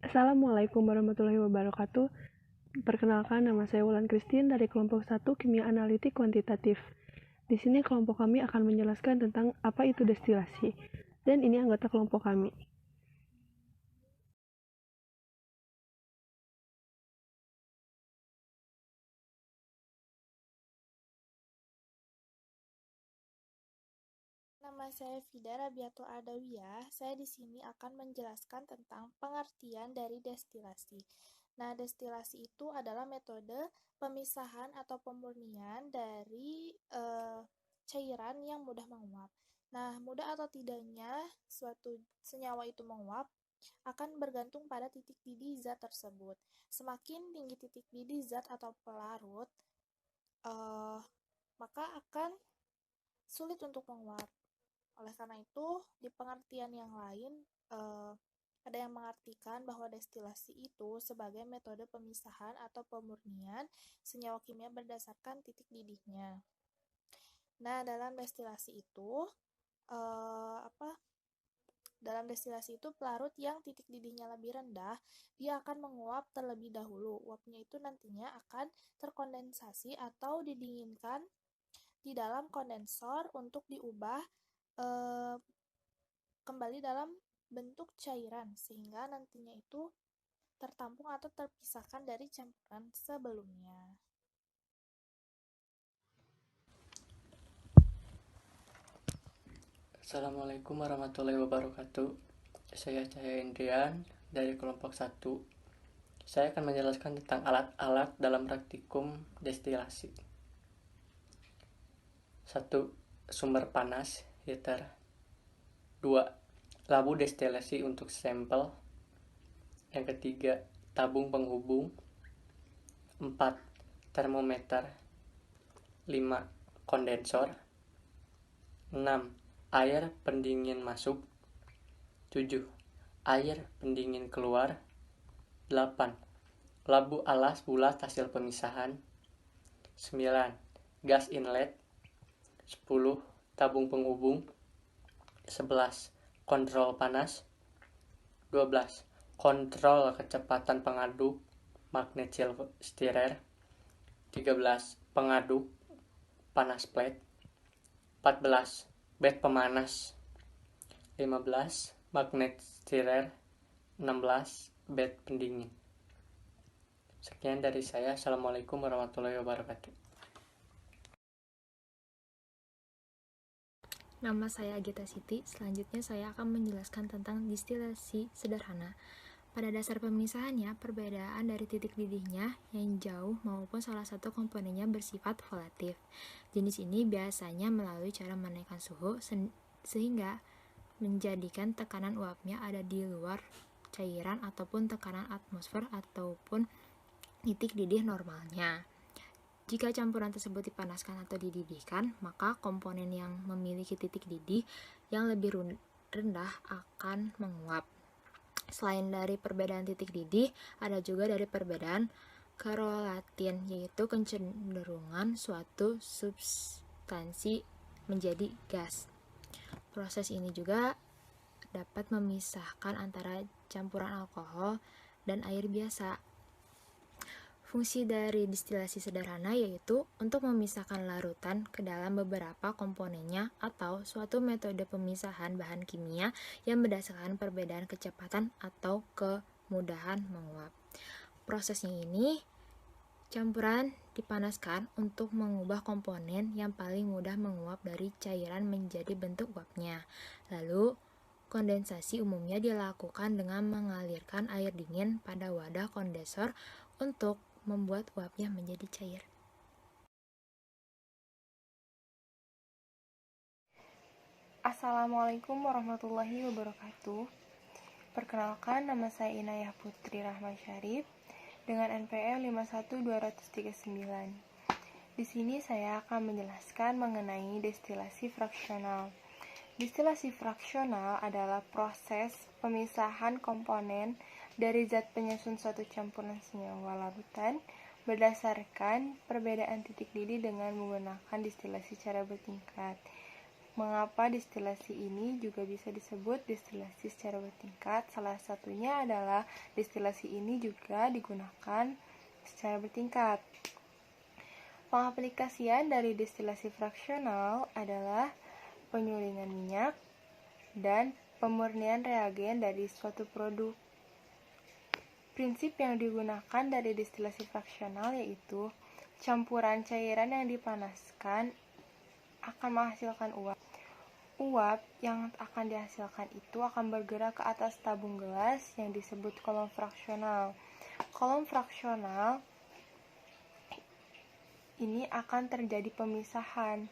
Assalamualaikum warahmatullahi wabarakatuh. Perkenalkan, nama saya Wulan Christine dari kelompok 1 Kimia Analitik Kuantitatif. Di sini kelompok kami akan menjelaskan tentang apa itu destilasi. Dan ini anggota kelompok kami. Nama saya Fida Rabiatul Adawiyah. Saya di sini akan menjelaskan tentang pengertian dari destilasi. Nah, destilasi itu adalah metode pemisahan atau pemurnian dari cairan yang mudah menguap. Nah, mudah atau tidaknya suatu senyawa itu menguap akan bergantung pada titik didih zat tersebut. Semakin tinggi titik didih zat atau pelarut, maka akan sulit untuk menguap. Oleh karena itu, di pengertian yang lain, ada yang mengartikan bahwa destilasi itu sebagai metode pemisahan atau pemurnian senyawa kimia berdasarkan titik didihnya. Nah, dalam destilasi itu, pelarut yang titik didihnya lebih rendah, dia akan menguap terlebih dahulu. Uapnya itu nantinya akan terkondensasi atau didinginkan di dalam kondensor untuk diubah kembali dalam bentuk cairan sehingga nantinya itu tertampung atau terpisahkan dari campuran sebelumnya. Assalamualaikum warahmatullahi wabarakatuh. Saya Cahaya Indrian dari kelompok 1. Saya akan menjelaskan tentang alat-alat dalam praktikum destilasi. 1. Sumber panas, heater. 2. Labu destilasi untuk sampel. Yang ketiga, tabung penghubung. 4. Termometer. 5. Kondensor. 6. Air pendingin masuk. 7. Air pendingin keluar. 8. Labu alas bulat hasil pemisahan. 9. Gas inlet. 10. Tabung penghubung. 11. Kontrol panas. 12. Kontrol kecepatan pengaduk magnet stirrer. 13. Pengaduk panas plate. 14. Bed pemanas. 15. Magnet stirrer. 16. Bed pendingin. Sekian dari saya. Assalamualaikum warahmatullahi wabarakatuh. Nama saya Agita Siti. Selanjutnya saya akan menjelaskan tentang destilasi sederhana. Pada dasar pemisahannya, perbedaan dari titik didihnya yang jauh maupun salah satu komponennya bersifat volatif. Jenis ini biasanya melalui cara menaikkan suhu sehingga menjadikan tekanan uapnya ada di luar cairan ataupun tekanan atmosfer ataupun titik didih normalnya. Jika campuran tersebut dipanaskan atau dididihkan, maka komponen yang memiliki titik didih yang lebih rendah akan menguap. Selain dari perbedaan titik didih, ada juga dari perbedaan korelatin, yaitu kecenderungan suatu substansi menjadi gas. Proses ini juga dapat memisahkan antara campuran alkohol dan air biasa. Fungsi dari destilasi sederhana yaitu untuk memisahkan larutan ke dalam beberapa komponennya atau suatu metode pemisahan bahan kimia yang berdasarkan perbedaan kecepatan atau kemudahan menguap. Prosesnya ini, campuran dipanaskan untuk mengubah komponen yang paling mudah menguap dari cairan menjadi bentuk uapnya. Lalu, kondensasi umumnya dilakukan dengan mengalirkan air dingin pada wadah kondensor untuk membuat uapnya menjadi cair. Assalamualaikum warahmatullahi wabarakatuh. Perkenalkan, nama saya Inayah Putri Rahman Syarif dengan NPM 51239. Di sini saya akan menjelaskan mengenai destilasi fraksional. Destilasi fraksional adalah proses pemisahan komponen dari zat penyusun suatu campuran senyawa larutan berdasarkan perbedaan titik didih dengan menggunakan destilasi cara bertingkat. Mengapa destilasi ini juga bisa disebut destilasi secara bertingkat? Salah satunya adalah destilasi ini juga digunakan secara bertingkat. Pengaplikasian dari destilasi fraksional adalah penyulingan minyak dan pemurnian reagen dari suatu produk. Prinsip yang digunakan dari destilasi fraksional yaitu campuran cairan yang dipanaskan akan menghasilkan uap. Uap yang akan dihasilkan itu akan bergerak ke atas tabung gelas yang disebut kolom fraksional. Kolom fraksional ini akan terjadi pemisahan,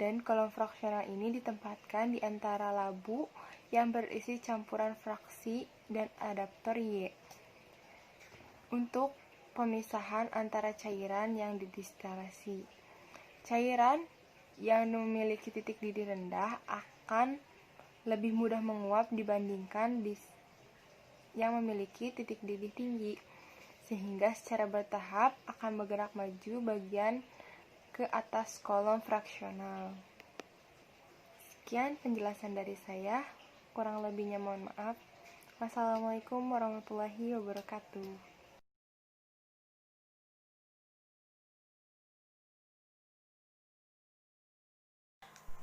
dan kolom fraksional ini ditempatkan di antara labu yang berisi campuran fraksi dan adaptor Y untuk pemisahan antara cairan yang didestilasi. Cairan yang memiliki titik didih rendah akan lebih mudah menguap dibandingkan yang memiliki titik didih tinggi, sehingga secara bertahap akan bergerak maju bagian ke atas kolom fraksional. Sekian penjelasan dari saya, kurang lebihnya mohon maaf. Wassalamualaikum warahmatullahi wabarakatuh.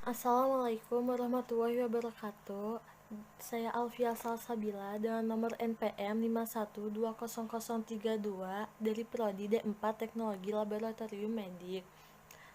Assalamualaikum warahmatullahi wabarakatuh. Saya Alfia Salsabila dengan nomor NPM 51200032 dari Prodi D4 Teknologi Laboratorium Medik.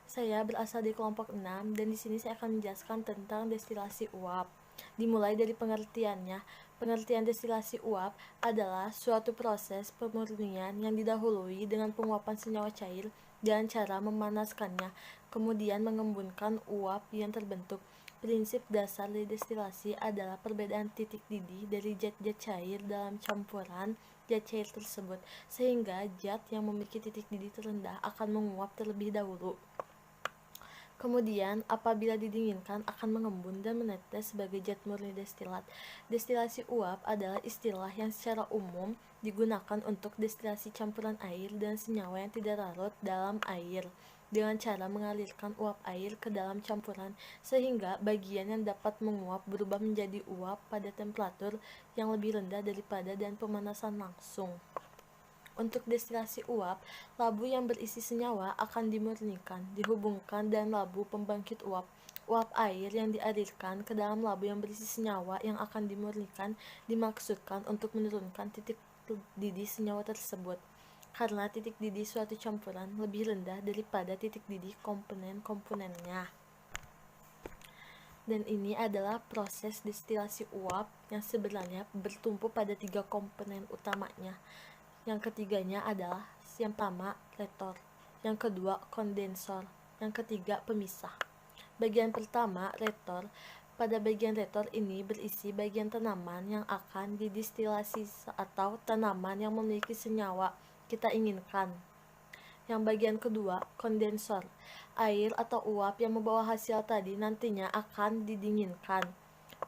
Saya berasal di kelompok 6 dan di sini saya akan menjelaskan tentang destilasi uap. Dimulai dari pengertiannya. Pengertian destilasi uap adalah suatu proses pemurnian yang didahului dengan penguapan senyawa cair dengan cara memanaskannya, kemudian mengembunkan uap yang terbentuk. Prinsip dasar dari destilasi adalah perbedaan titik didih dari zat-zat cair dalam campuran zat cair tersebut, sehingga zat yang memiliki titik didih terendah akan menguap terlebih dahulu. Kemudian, apabila didinginkan akan mengembun dan menetes sebagai zat murni destilat. Destilasi uap adalah istilah yang secara umum digunakan untuk destilasi campuran air dan senyawa yang tidak larut dalam air dengan cara mengalirkan uap air ke dalam campuran sehingga bagian yang dapat menguap berubah menjadi uap pada temperatur yang lebih rendah daripada dan pemanasan langsung. Untuk destilasi uap, labu yang berisi senyawa akan dimurnikan, dihubungkan dan labu pembangkit uap. Uap air yang dialirkan ke dalam labu yang berisi senyawa yang akan dimurnikan dimaksudkan untuk menurunkan titik didih senyawa tersebut. Karena titik didih suatu campuran lebih rendah daripada titik didih komponen-komponennya. Dan ini adalah proses destilasi uap yang sebenarnya bertumpu pada 3 komponen utamanya. Yang ketiganya adalah yang pertama retor, yang kedua kondensor, yang ketiga pemisah. Bagian pertama retor. Pada bagian retor ini berisi bagian tanaman yang akan didestilasi atau tanaman yang memiliki senyawa kita inginkan. Yang bagian kedua kondensor. Air atau uap yang membawa hasil tadi nantinya akan didinginkan.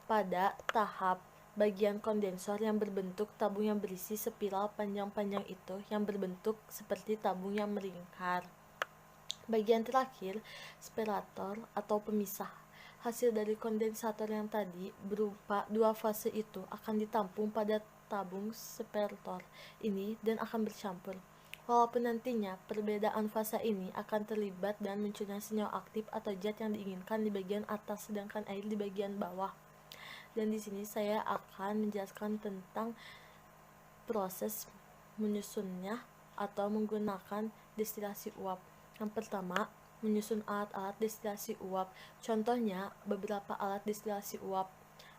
Pada tahap bagian kondensor yang berbentuk tabung yang berisi spiral panjang-panjang itu yang berbentuk seperti tabung yang melingkar. Bagian terakhir, separator atau pemisah. Hasil dari kondensator yang tadi berupa 2 fase itu akan ditampung pada tabung separator ini dan akan bercampur. Walaupun nantinya perbedaan fase ini akan terlibat dan munculnya senyawa aktif atau zat yang diinginkan di bagian atas sedangkan air di bagian bawah. Dan di sini saya akan menjelaskan tentang proses menyusunnya atau menggunakan destilasi uap. Yang pertama, menyusun alat-alat destilasi uap. Contohnya, beberapa alat destilasi uap: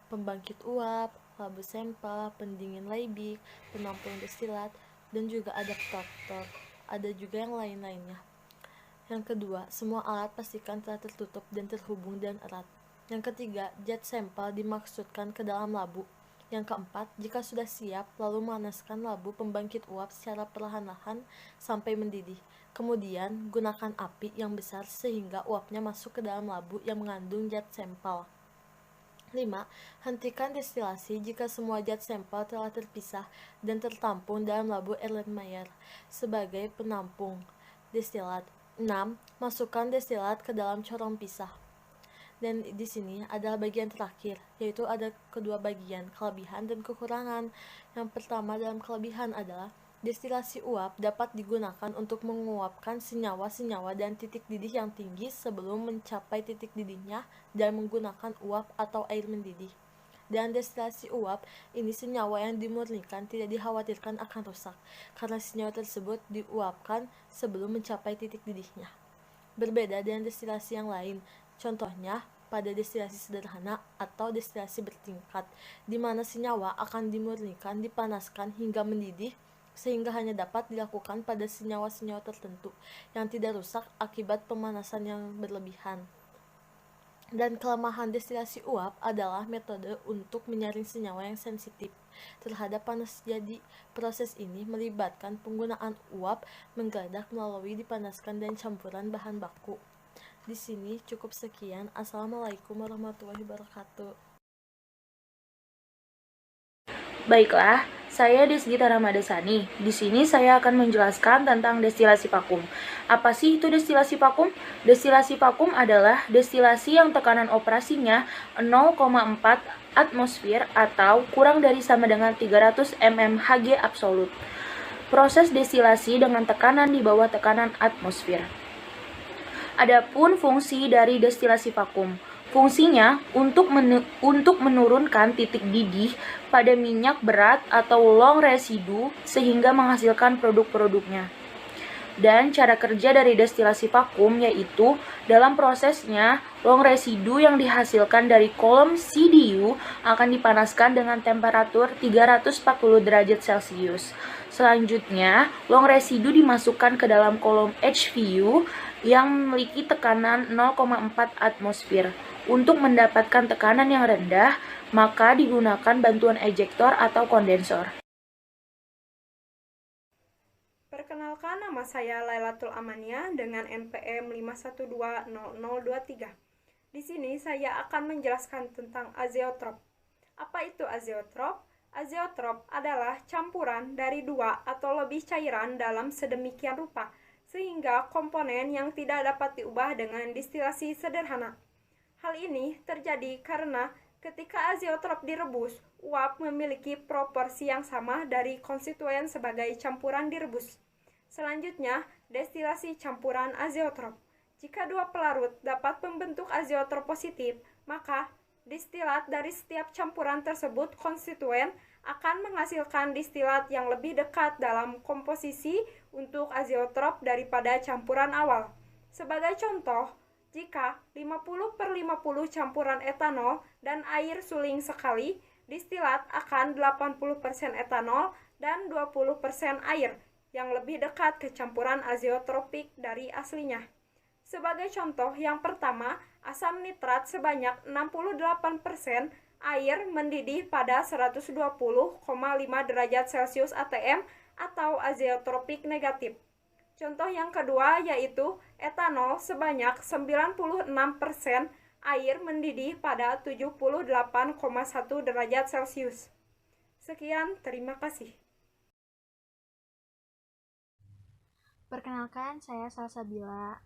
pembangkit uap, labu sampel, pendingin Liebig, penampung destilat, dan juga adaptor. Ada juga yang lain-lainnya. Yang kedua, semua alat pastikan telah tertutup dan terhubung dan erat. Yang ketiga, zat sampel dimasukkan ke dalam labu. Yang keempat, jika sudah siap, lalu memanaskan labu pembangkit uap secara perlahan-lahan sampai mendidih. Kemudian, gunakan api yang besar sehingga uapnya masuk ke dalam labu yang mengandung zat sampel. 5. Hentikan destilasi jika semua zat sampel telah terpisah dan tertampung dalam labu Erlenmeyer sebagai penampung destilat. 6. Masukkan destilat ke dalam corong pisah. Dan di sini adalah bagian terakhir, yaitu ada kedua bagian, kelebihan dan kekurangan. Yang pertama dalam kelebihan adalah destilasi uap dapat digunakan untuk menguapkan senyawa-senyawa dan titik didih yang tinggi sebelum mencapai titik didihnya dan menggunakan uap atau air mendidih. Dan destilasi uap, ini senyawa yang dimurnikan tidak dikhawatirkan akan rusak, karena senyawa tersebut diuapkan sebelum mencapai titik didihnya. Berbeda dengan destilasi yang lain, contohnya pada destilasi sederhana atau destilasi bertingkat, di mana senyawa akan dimurnikan, dipanaskan hingga mendidih, sehingga hanya dapat dilakukan pada senyawa-senyawa tertentu yang tidak rusak akibat pemanasan yang berlebihan. Dan kelemahan destilasi uap adalah metode untuk menyaring senyawa yang sensitif terhadap panas. Jadi, proses ini melibatkan penggunaan uap menggeledah melalui dipanaskan dan campuran bahan baku. Di sini cukup sekian. Assalamualaikum warahmatullahi wabarakatuh. Baiklah, saya Desgita Ramadasani. Di sini saya akan menjelaskan tentang destilasi vakum. Apa sih itu destilasi vakum? Destilasi vakum adalah destilasi yang tekanan operasinya 0,4 atmosfer atau kurang dari sama dengan 300 mmHg absolut. Proses destilasi dengan tekanan di bawah tekanan atmosfer. Adapun fungsi dari destilasi vakum. Fungsinya untuk menurunkan titik didih pada minyak berat atau long residu sehingga menghasilkan produk-produknya. Dan cara kerja dari destilasi vakum yaitu dalam prosesnya long residu yang dihasilkan dari kolom CDU akan dipanaskan dengan temperatur 340 derajat Celcius. Selanjutnya, long residu dimasukkan ke dalam kolom HVU yang memiliki tekanan 0,4 atmosfer. Untuk mendapatkan tekanan yang rendah, maka digunakan bantuan ejektor atau kondensor. Perkenalkan, nama saya Lailatul Amania dengan NPM 5120023. Di sini saya akan menjelaskan tentang azeotrop. Apa itu azeotrop? Azeotrop adalah campuran dari dua atau lebih cairan dalam sedemikian rupa, sehingga komponen yang tidak dapat diubah dengan destilasi sederhana. Hal ini terjadi karena ketika azeotrop direbus, uap memiliki proporsi yang sama dari konstituen sebagai campuran direbus. Selanjutnya, destilasi campuran azeotrop. Jika dua pelarut dapat membentuk azeotrop positif, maka distilat dari setiap campuran tersebut konstituen akan menghasilkan distilat yang lebih dekat dalam komposisi untuk azeotrop daripada campuran awal. Sebagai contoh, jika 50/50 campuran etanol dan air suling sekali, distilat akan 80% etanol dan 20% air, yang lebih dekat ke campuran azeotropik dari aslinya. Sebagai contoh yang pertama, asam nitrat sebanyak 68%, air mendidih pada 120,5 derajat Celcius ATM atau azeotropik negatif. Contoh yang kedua yaitu etanol sebanyak 96%, air mendidih pada 78,1 derajat Celcius. Sekian, terima kasih. Perkenalkan, saya Salsabila.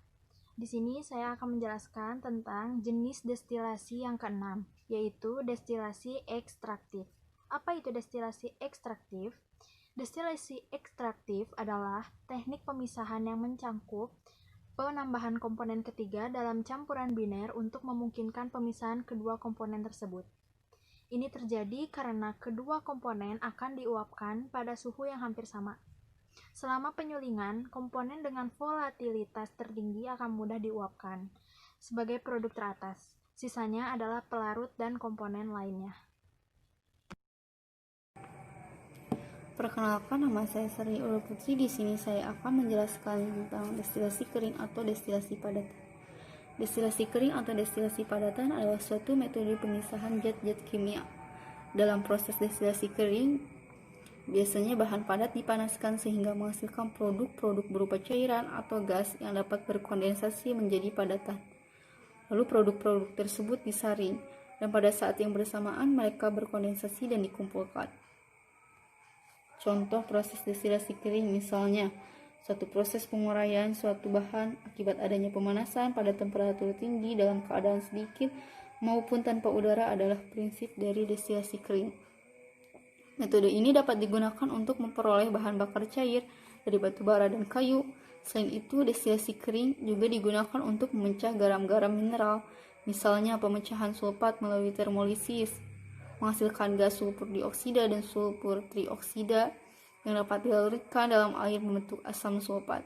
Di sini saya akan menjelaskan tentang jenis destilasi yang keenam, yaitu destilasi ekstraktif. Apa itu destilasi ekstraktif? Destilasi ekstraktif adalah teknik pemisahan yang mencangkup penambahan komponen ketiga dalam campuran biner untuk memungkinkan pemisahan kedua komponen tersebut. Ini terjadi karena kedua komponen akan diuapkan pada suhu yang hampir sama. Selama penyulingan, komponen dengan volatilitas tertinggi akan mudah diuapkan sebagai produk teratas. Sisanya adalah pelarut dan komponen lainnya. Perkenalkan, nama saya Sri Ulul Putri. Di sini saya akan menjelaskan tentang destilasi kering atau destilasi padatan. Destilasi kering atau destilasi padatan adalah suatu metode pemisahan zat-zat kimia. Dalam proses destilasi kering, biasanya bahan padat dipanaskan sehingga menghasilkan produk-produk berupa cairan atau gas yang dapat berkondensasi menjadi padatan. Lalu produk-produk tersebut disaring, dan pada saat yang bersamaan mereka berkondensasi dan dikumpulkan. Contoh proses destilasi kering misalnya, suatu proses penguraian suatu bahan akibat adanya pemanasan pada temperatur tinggi dalam keadaan sedikit maupun tanpa udara adalah prinsip dari destilasi kering. Metode ini dapat digunakan untuk memperoleh bahan bakar cair dari batu bara dan kayu. Selain itu, destilasi kering juga digunakan untuk memecah garam-garam mineral, misalnya pemecahan sulfat melalui termolisis, menghasilkan gas sulfur dioksida dan sulfur trioksida yang dapat dilarutkan dalam air membentuk asam sulfat.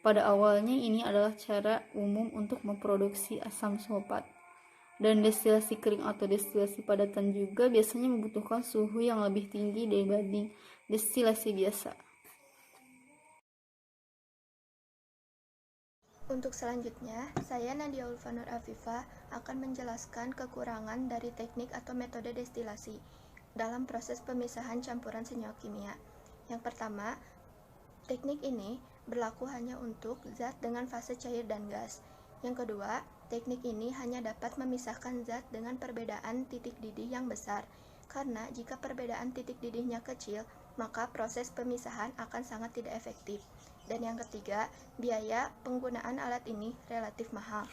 Pada awalnya ini adalah cara umum untuk memproduksi asam sulfat. Dan destilasi kering atau destilasi padatan juga biasanya membutuhkan suhu yang lebih tinggi dibanding destilasi biasa. Untuk selanjutnya, saya Nadia Ulfanur Afifah akan menjelaskan kekurangan dari teknik atau metode destilasi dalam proses pemisahan campuran senyawa kimia. Yang pertama, teknik ini berlaku hanya untuk zat dengan fase cair dan gas. Yang kedua, teknik ini hanya dapat memisahkan zat dengan perbedaan titik didih yang besar, karena jika perbedaan titik didihnya kecil, maka proses pemisahan akan sangat tidak efektif. Dan yang ketiga, biaya penggunaan alat ini relatif mahal.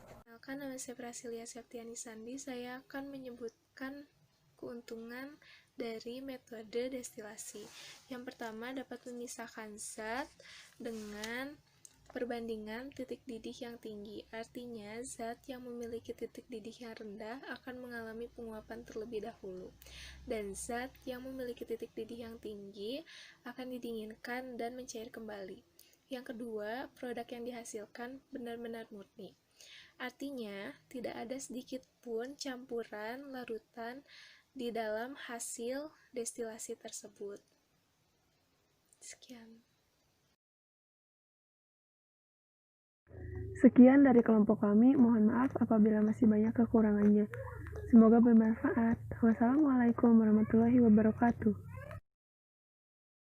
Perkenalkan, nama saya Prasilia Septiani Sandi. Saya akan menyebutkan keuntungan dari metode destilasi. Yang pertama, dapat memisahkan zat dengan perbandingan titik didih yang tinggi. Artinya, zat yang memiliki titik didih yang rendah akan mengalami penguapan terlebih dahulu, dan zat yang memiliki titik didih yang tinggi akan didinginkan dan mencair kembali. Yang kedua, produk yang dihasilkan benar-benar murni. Artinya, tidak ada sedikit pun campuran larutan di dalam hasil destilasi tersebut. Sekian. Sekian dari kelompok kami, mohon maaf apabila masih banyak kekurangannya. Semoga bermanfaat. Wassalamualaikum warahmatullahi wabarakatuh.